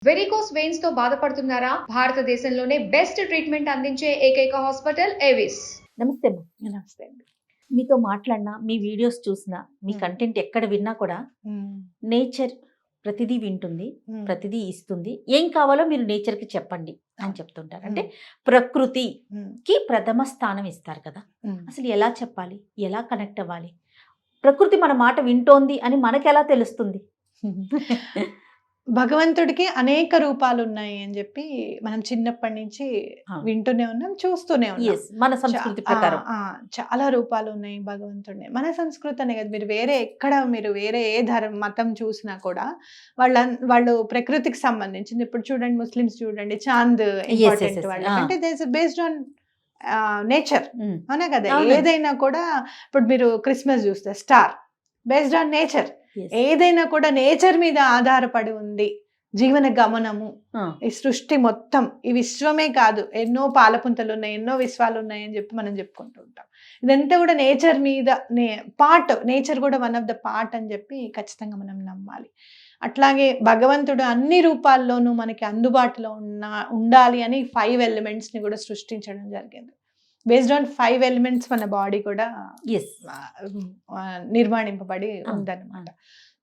Varicose veins తో బాధపడుతున్నారా? భారతదేశంలోనే బెస్ట్ ట్రీట్మెంట్ అందించే ఏకైక హాస్పిటల్ ఏవిస్. నమస్తే అమ్మా. నమస్తే అండి. మీతో మాట్లాడినా, మీ వీడియోస్ చూసినా, మీ కంటెంట్ ఎక్కడ విన్నా కూడా నేచర్ ప్రతిదీ వింటుంది, ప్రతిదీ ఇస్తుంది. ఏం కావాలో మీరు నేచర్కి చెప్పండి అని చెప్తుంటారు. అంటే ప్రకృతికి ప్రథమ స్థానం ఇస్తారు కదా. అసలు ఎలా చెప్పాలి, ఎలా కనెక్ట్ అవ్వాలి? ప్రకృతి మన మాట వింటోంది అని మనకు ఎలా తెలుస్తుంది? భగవంతుడికి అనేక రూపాలు ఉన్నాయి అని చెప్పి మనం చిన్నప్పటి నుంచి వింటూనే ఉన్నాం, చూస్తూనే ఉన్నాం. మన సంస్కృతి ప్రకారం చాలా రూపాలు ఉన్నాయి భగవంతుడిని. మన సంస్కృతి అనే కదా, మీరు వేరే ఏ మతం చూసినా కూడా వాళ్ళు ప్రకృతికి సంబంధించింది. ఇప్పుడు చూడండి, ముస్లిమ్స్ చూడండి, చాంద్ ఇంపార్టెంట్ వాళ్ళు, అంటే బేస్డ్ ఆన్ నేచర్, అవునా కదా. ఏదైనా కూడా ఇప్పుడు మీరు క్రిస్మస్ చూస్తే స్టార్ బేస్డ్ ఆన్ నేచర్. ఏదైనా కూడా నేచర్ మీద ఆధారపడి ఉంది జీవన గమనము. ఈ సృష్టి మొత్తం, ఈ విశ్వమే కాదు, ఎన్నో పాలపుంతలు ఉన్నాయి, ఎన్నో విశ్వాలు ఉన్నాయి అని చెప్పి మనం చెప్పుకుంటూ ఉంటాం. ఇదంతా కూడా నేచర్ మీద పార్ట్, నేచర్ కూడా వన్ ఆఫ్ ద పార్ట్ అని చెప్పి ఖచ్చితంగా మనం నమ్మాలి. అట్లాగే భగవంతుడు అన్ని రూపాల్లోనూ మనకి అందుబాటులో ఉండాలి అని 5 elements ని కూడా సృష్టించడం జరిగింది. బేస్డ్ ఆన్ 5 elements మన బాడీ కూడా నిర్మాణింపబడి ఉందన్నమాట.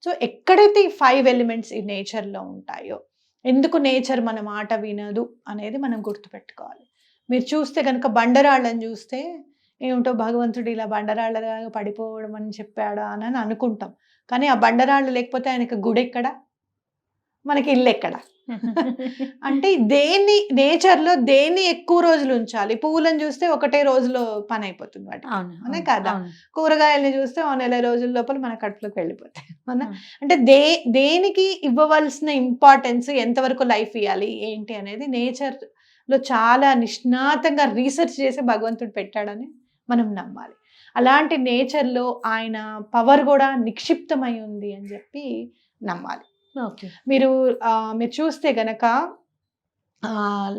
సో ఎక్కడైతే ఈ 5 elements ఈ నేచర్లో ఉంటాయో, ఎందుకు నేచర్ మన మాట వినదు అనేది మనం గుర్తుపెట్టుకోవాలి. మీరు చూస్తే కనుక బండరాళ్ళని చూస్తే ఏమిటో భగవంతుడు ఇలా బండరాళ్ళగా పడిపోవడం అని చెప్పాడా అని అనుకుంటాం. కానీ ఆ బండరాళ్ళు లేకపోతే ఆయనకి గుడి ఎక్కడ, మనకి ఇల్లు ఎక్కడ? అంటే నేచర్లో దేన్ని ఎక్కువ రోజులు ఉంచాలి? పువ్వులను చూస్తే ఒకటే రోజులో పని అయిపోతుంది వాటి, అవునా కదా. కూరగాయలని చూస్తే 1 నెల రోజుల లోపల మన కడుపులోకి వెళ్ళిపోతాయి, అవునా. అంటే దేనికి ఇవ్వవలసిన ఇంపార్టెన్స్, ఎంతవరకు లైఫ్ ఇవ్వాలి ఏంటి అనేది నేచర్లో చాలా నిష్ణాతంగా రీసెర్చ్ చేసి భగవంతుడు పెట్టాడని మనం నమ్మాలి. అలాంటి నేచర్లో ఆయన పవర్ కూడా నిక్షిప్తమై ఉంది అని చెప్పి నమ్మాలి. మీరు చూస్తే గనక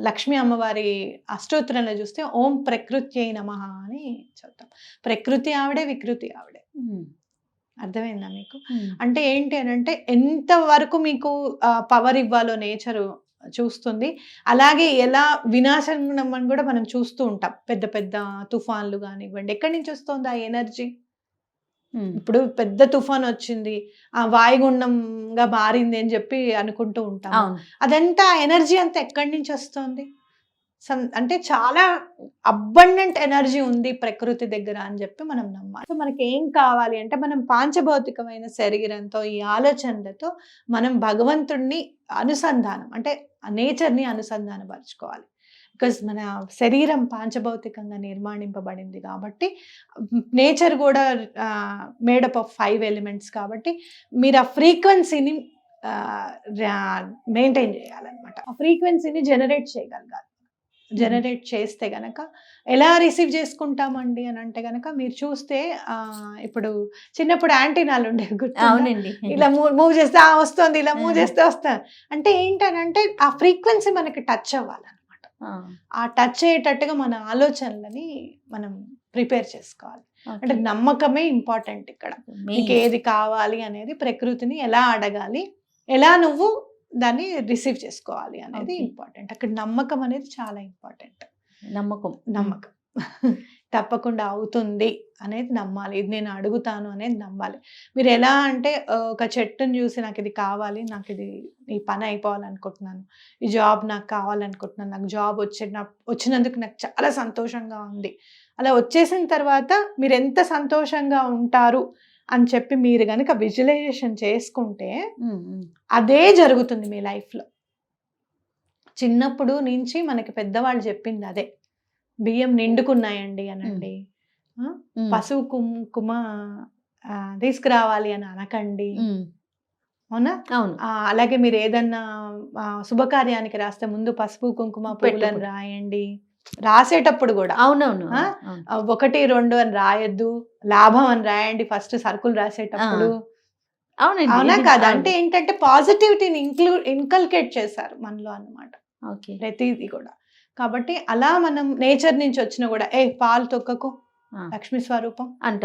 లక్ష్మీ అమ్మవారి అష్టోత్తరంలో చూస్తే ఓం ప్రకృత్యై నమః అని చెప్తాం. ప్రకృతి ఆవిడే, వికృతి ఆవిడే. అర్థమైందా మీకు? అంటే ఏంటి అని అంటే ఎంతవరకు మీకు పవర్ ఇవ్వాలో నేచరు చూస్తుంది. అలాగే ఎలా వినాశనం అని కూడా మనం చూస్తూ ఉంటాం. పెద్ద పెద్ద తుఫాన్లు కానివ్వండి, ఎక్కడి నుంచి వస్తుంది ఆ ఎనర్జీ? ఇప్పుడు పెద్ద తుఫాన్ వచ్చింది, ఆ వాయుగుండంగా మారింది అని చెప్పి అనుకుంటూ ఉంటాం. అదంతా ఎనర్జీ అంతా ఎక్కడి నుంచి వస్తుంది? అంటే చాలా అబండెంట్ ఎనర్జీ ఉంది ప్రకృతి దగ్గర అని చెప్పి మనం నమ్మాలి. సో మనకి ఏం కావాలి అంటే, మనం పాంచభౌతికమైన శరీరంతో, ఈ ఆలోచనలతో మనం భగవంతుడిని అనుసంధానం, అంటే నేచర్ని అనుసంధానపరచుకోవాలి. బికాజ్ మన శరీరం పాంచభౌతికంగా నిర్మాణింపబడింది కాబట్టి, నేచర్ కూడా మేడప్ ఆఫ్ 5 elements కాబట్టి మీరు ఆ ఫ్రీక్వెన్సీని మెయింటైన్ చేయాలన్నమాట. ఆ ఫ్రీక్వెన్సీని జనరేట్ చేయగలగాలి. జనరేట్ చేస్తే గనక ఎలా రిసీవ్ చేసుకుంటామండి అని అంటే గనక, మీరు చూస్తే ఇప్పుడు చిన్నప్పుడు యాంటీనాలు ఉండేవి, గుర్తుండి ఇలా మూవ్ చేస్తే వస్తుంది, ఇలా మూవ్ చేస్తే వస్తుంది. అంటే ఏంటనంటే ఆ ఫ్రీక్వెన్సీ మనకి టచ్ అవ్వాలి. ఆ టచ్ అయ్యేటట్టుగా మన ఆలోచనలని మనం ప్రిపేర్ చేసుకోవాలి. అంటే నమ్మకమే ఇంపార్టెంట్ ఇక్కడ. మీకు ఏది కావాలి అనేది, ప్రకృతిని ఎలా అడగాలి, ఎలా నువ్వు దాన్ని రిసీవ్ చేసుకోవాలి అనేది ఇంపార్టెంట్. అక్కడ నమ్మకం అనేది చాలా ఇంపార్టెంట్. నమ్మకం తప్పకుండా అవుతుంది అనేది నమ్మాలి. ఇది నేను అడుగుతాను అనేది నమ్మాలి. మీరు ఎలా అంటే, ఒక చెట్టును చూసి నాకు ఇది కావాలి, నాకు ఈ పని అయిపోవాలనుకుంటున్నాను, ఈ జాబ్ నాకు కావాలనుకుంటున్నాను, నాకు జాబ్ వచ్చినందుకు నాకు చాలా సంతోషంగా ఉంది. అలా వచ్చేసిన తర్వాత మీరు ఎంత సంతోషంగా ఉంటారు అని చెప్పి మీరు కనుక విజువలైజేషన్ చేసుకుంటే అదే జరుగుతుంది మీ లైఫ్లో. చిన్నప్పుడు నుంచి మనకి పెద్దవాళ్ళు చెప్పింది అదే. బియ్యం నిండుకున్నాయండి అనండి, పసుపు కుంకుమ తీసుకురావాలి అని అనకండి, అవునా. అలాగే మీరు ఏదన్నా శుభకార్యానికి రాస్తే ముందు పసుపు కుంకుమ పువ్వులను రాయండి. రాసేటప్పుడు కూడా 1, 2 అని రాయొద్దు, లాభం అని రాయండి ఫస్ట్ సరుకులు రాసేటప్పుడు, అవునా కదా. అంటే ఏంటంటే పాజిటివిటీని ఇన్కల్కేట్ చేశారు మనలో అన్నమాట, ప్రతిదీ కూడా. కాబట్టి అలా మనం నేచర్ నుంచి వచ్చిన కూడా పాలు తొక్కకు లక్ష్మీ స్వరూపం అని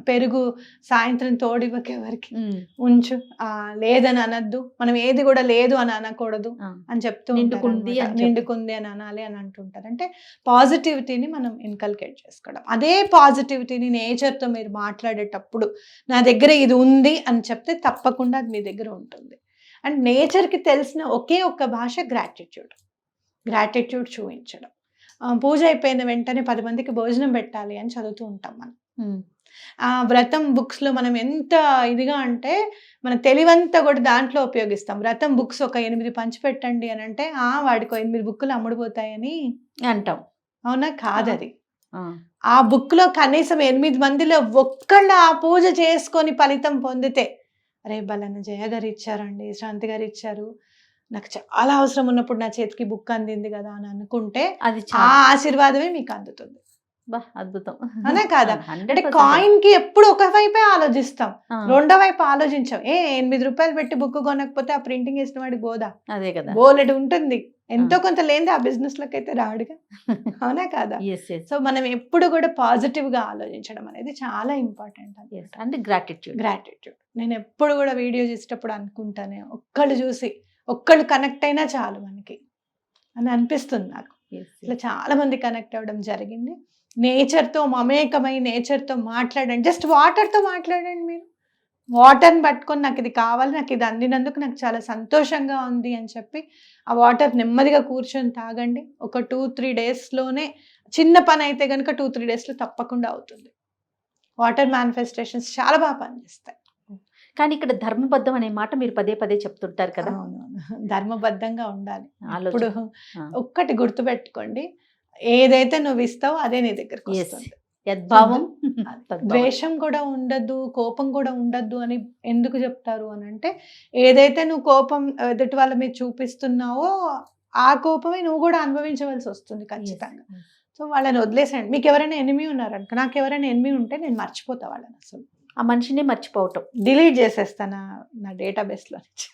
పెరుగు సాయంత్రం తోడివ్వక ఎవరికి ఉంచు, లేదని అనద్దు, మనం ఏది కూడా లేదు అని అనకూడదు అని చెప్తూ నిండుకుంది అని అనాలి అని అంటుంటారు. అంటే పాజిటివిటీని మనం ఇన్కల్కేట్ చేసుకోవడం. అదే పాజిటివిటీని నేచర్తో మీరు మాట్లాడేటప్పుడు నా దగ్గర ఇది ఉంది అని చెప్తే తప్పకుండా అది మీ దగ్గర ఉంటుంది. అండ్ నేచర్కి తెలిసిన ఒకే ఒక్క భాష గ్రాటిట్యూడ్ చూపించడం. పూజ అయిపోయిన వెంటనే 10 మందికి భోజనం పెట్టాలి అని చదువుతూ ఉంటాం మనం. వ్రతం బుక్స్లో మనం ఎంత ఇదిగా అంటే మన తెలివంతా కూడా దాంట్లో ఉపయోగిస్తాం. వ్రతం బుక్స్ ఒక 8 పంచి పెట్టండి అని అంటే వాడికి 8 బుక్కులు అమ్ముడుపోతాయని అంటాం. అవునా? కాదది. ఆ బుక్లో కనీసం 8 మందిలో ఒక్కళ్ళు ఆ పూజ చేసుకొని ఫలితం పొందితే, అరే బలన్న జయ గారు ఇచ్చారండి, శ్రాంతి గారు ఇచ్చారు, నాకు చాలా అవసరం ఉన్నప్పుడు నా చేతికి బుక్ అందింది కదా అని అనుకుంటే అది ఆ ఆశీర్వాదమే మీకు అందుతుంది. అద్భుతం. అనే కాదా? అంటే కాయిన్ కి ఎప్పుడు ఒక వైపే ఆలోచిస్తాం, రెండో వైపు ఆలోచించాం. 8 రూపాయలు పెట్టి బుక్ కొనకపోతే ఆ ప్రింటింగ్ వేసిన వాడికి బోదా? అదే కదా, బోలెడు ఉంటుంది. ఎంతో కొంత లేని ఆ బిజినెస్ లోకి అయితే రాడుగా. అవునా కాదా? సో మనం ఎప్పుడు కూడా పాజిటివ్ గా ఆలోచించడం అనేది చాలా ఇంపార్టెంట్. అంటే గ్రాటిట్యూడ్ నేను ఎప్పుడు కూడా వీడియో చేసేటప్పుడు అనుకుంటానే, ఒక్కళ్ళు కనెక్ట్ అయినా చాలు మనకి అని అనిపిస్తుంది నాకు. ఇట్లా చాలా మంది కనెక్ట్ అవ్వడం జరిగింది. నేచర్తో మమేకమై నేచర్తో మాట్లాడండి. జస్ట్ వాటర్తో మాట్లాడండి. మీరు వాటర్ని పట్టుకొని నాకు ఇది కావాలి, నాకు ఇది అందినందుకు నాకు చాలా సంతోషంగా ఉంది అని చెప్పి ఆ వాటర్ నెమ్మదిగా కూర్చొని తాగండి. ఒక 2-3 డేస్లోనే, చిన్న పని అయితే కనుక 2-3 డేస్లో తప్పకుండా అవుతుంది. వాటర్ మేనిఫెస్టేషన్స్ చాలా బాగా పనిచేస్తాయి. కానీ ఇక్కడ ధర్మబద్ధం అనే మాట మీరు పదే చెప్తుంటారు కదా. ధర్మబద్ధంగా ఉండాలి. ఇప్పుడు ఒక్కటి గుర్తుపెట్టుకోండి, ఏదైతే నువ్వు ఇస్తావో అదే నీ దగ్గరకు వస్తుంది. ద్వేషం కూడా ఉండద్దు, కోపం కూడా ఉండద్దు అని ఎందుకు చెప్తారు అని అంటే, ఏదైతే నువ్వు కోపం ఎదుటి వాళ్ళ మీద చూపిస్తున్నావో ఆ కోపమే నువ్వు కూడా అనుభవించవలసి వస్తుంది ఖచ్చితంగా. సో వాళ్ళని వదిలేసండి. మీకు ఎవరైనా ఎనిమి ఉన్నారనుకో, నాకు ఎవరైనా ఎనిమి ఉంటే నేను మర్చిపోతా వాళ్ళని, అసలు ఆ మనిషినే మర్చిపోవటం, డిలీట్ చేసేస్తాను నా డేటాబేస్లో నుంచి.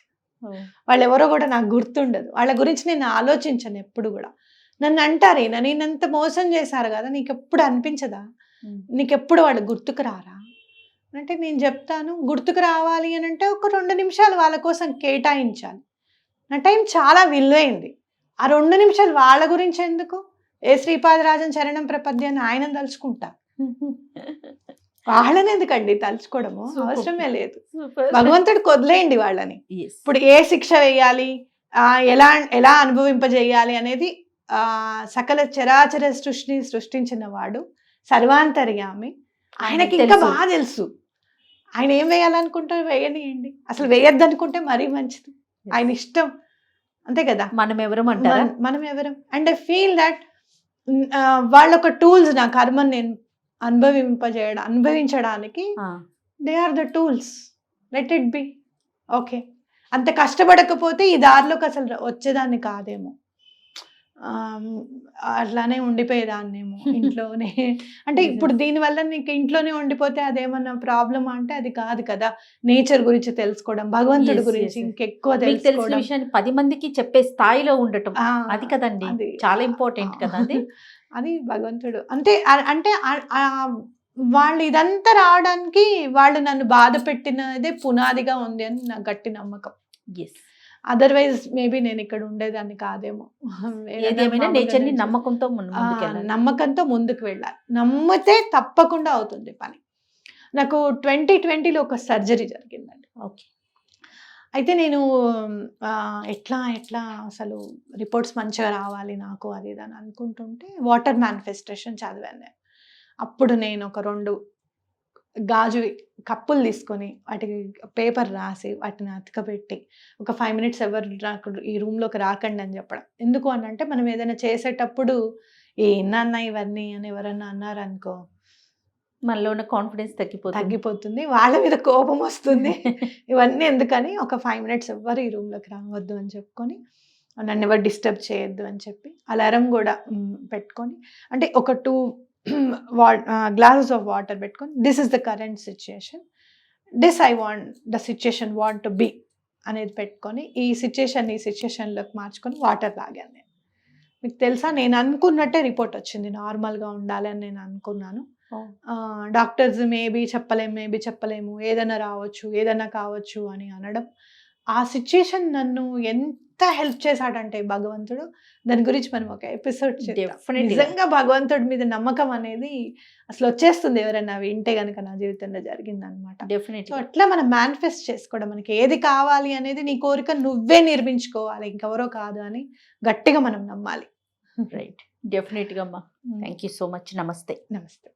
వాళ్ళు ఎవరో కూడా నాకు గుర్తుండదు, వాళ్ళ గురించి నేను ఆలోచించను ఎప్పుడు కూడా. నన్ను అంటారు, నేనంత మోసం చేశారు కదా, నీకు ఎప్పుడు అనిపించదా, నీకెప్పుడు వాళ్ళు గుర్తుకు రారా అంటే నేను చెప్తాను, గుర్తుకు రావాలి అని అంటే ఒక 2 నిమిషాలు వాళ్ళ కోసం కేటాయించాలి. నా టైం చాలా విలువైంది. ఆ 2 నిమిషాలు వాళ్ళ గురించి ఎందుకు? శ్రీపాదరాజన్ చరణం ప్రపద్యాన్ని ఆయన తలుచుకుంటా, వాళ్ళని ఎందుకండి తలుచుకోవడము? అవసరమే లేదు. భగవంతుడికి వదిలేయండి వాళ్ళని. ఇప్పుడు ఏ శిక్ష వేయాలి, ఎలా అనుభవింపజేయాలి అనేది సకల చరాచర సృష్టిని సృష్టించిన వాడు సర్వాంతర్యామి, ఆయనకి ఇంకా బాగా తెలుసు. ఆయన ఏం వేయాలనుకుంటారో వేయనియండి, అసలు వేయద్దు అనుకుంటే మరీ మంచిది, ఆయన ఇష్టం. అంతే కదా. మనం ఎవరం అంటారా? మనం ఎవరం? అండ్ ఐ ఫీల్ దట్ వాళ్ళొక టూల్స్, నా కర్మను నేను అనుభవించడానికి they are the tools. Let it be. Okay, అంత కష్టపడకపోతే ఈ దారిలోకి అసలు వచ్చేదాన్ని కాదేమో, అట్లానే ఉండిపోయేదాన్నేమో ఇంట్లోనే. అంటే ఇప్పుడు దీనివల్ల నీకు ఇంట్లోనే ఉండిపోతే అదేమన్నా ప్రాబ్లమా అంటే అది కాదు కదా. నేచర్ గురించి తెలుసుకోవడం, భగవంతుడి గురించి ఇంకెక్కువ తెలుసుకోవడం, 10 మందికి చెప్పే స్థాయిలో ఉండటం, అది కదండి చాలా ఇంపార్టెంట్ కదా. అది భగవంతుడు. అంటే వాళ్ళు ఇదంతా రావడానికి వాళ్ళు నన్ను బాధ పెట్టినదే పునాదిగా ఉంది అని నా గట్టి నమ్మకం. అదర్వైజ్ మేబీ నేను ఇక్కడ ఉండేదాన్ని కాదేమో. నేచర్ని నమ్మకంతో ముందుకు వెళ్ళాలి. నమ్మితే తప్పకుండా అవుతుంది పని. నాకు 2020లో ఒక సర్జరీ జరిగిందండి. ఓకే. అయితే నేను ఎట్లా అసలు రిపోర్ట్స్ మంచిగా రావాలి నాకు అది ఇది అని అనుకుంటుంటే వాటర్ మేనిఫెస్టేషన్ చదివాను నేను. అప్పుడు నేను ఒక 2 గాజు కప్పులు తీసుకొని వాటికి పేపర్ రాసి వాటిని అతకబెట్టి ఒక 5 minutes ఎవరు ఈ రూమ్లోకి రాకండి అని చెప్పడం. ఎందుకు అని అంటే మనం ఏదైనా చేసేటప్పుడు ఏమన్నా ఇవన్నీ అని ఎవరన్నా అన్నారనుకో, మనలో ఉన్న కాన్ఫిడెన్స్ తగ్గిపోతుంది, వాళ్ళ మీద కోపం వస్తుంది. ఇవన్నీ ఎందుకని ఒక 5 minutes ఎవ్వరు ఈ రూమ్లోకి రావద్దు అని చెప్పుకొని, నన్ను ఎవరు డిస్టర్బ్ చేయొద్దు అని చెప్పి అలారం కూడా పెట్టుకొని, అంటే ఒక 2 glasses of water పెట్టుకొని, this is the current situation, this I want the situation want to be అనేది పెట్టుకొని ఈ సిచ్యుయేషన్లోకి మార్చుకొని వాటర్ తాగాను నేను. మీకు తెలుసా, నేను అనుకున్నట్టే రిపోర్ట్ వచ్చింది. నార్మల్గా ఉండాలి అని నేను అనుకున్నాను. డాక్టర్స్ మేబీ చెప్పలేము ఏదైనా రావచ్చు ఏదైనా కావచ్చు అని అనడం. ఆ సిచ్యుయేషన్ నన్ను ఎంత హెల్ప్ చేశాడంటే భగవంతుడు, దాని గురించి మనం ఒక ఎపిసోడ్ Definitely. నిజంగా భగవంతుడి మీద నమ్మకం అనేది అసలు వచ్చేస్తుంది ఎవరైనా వింటే గనుక. నా జీవితంలో జరిగింది అనమాట. So definitely. అట్లా మనం మేనిఫెస్ట్ చేసుకోవడం, మనకి ఏది కావాలి అనేది నీ కోరిక నువ్వే నిర్మించుకోవాలి, ఇంకెవరో కాదు అని గట్టిగా మనం నమ్మాలి. రైట్. డెఫినెట్గా అమ్మా. Thank you so much. నమస్తే. నమస్తే.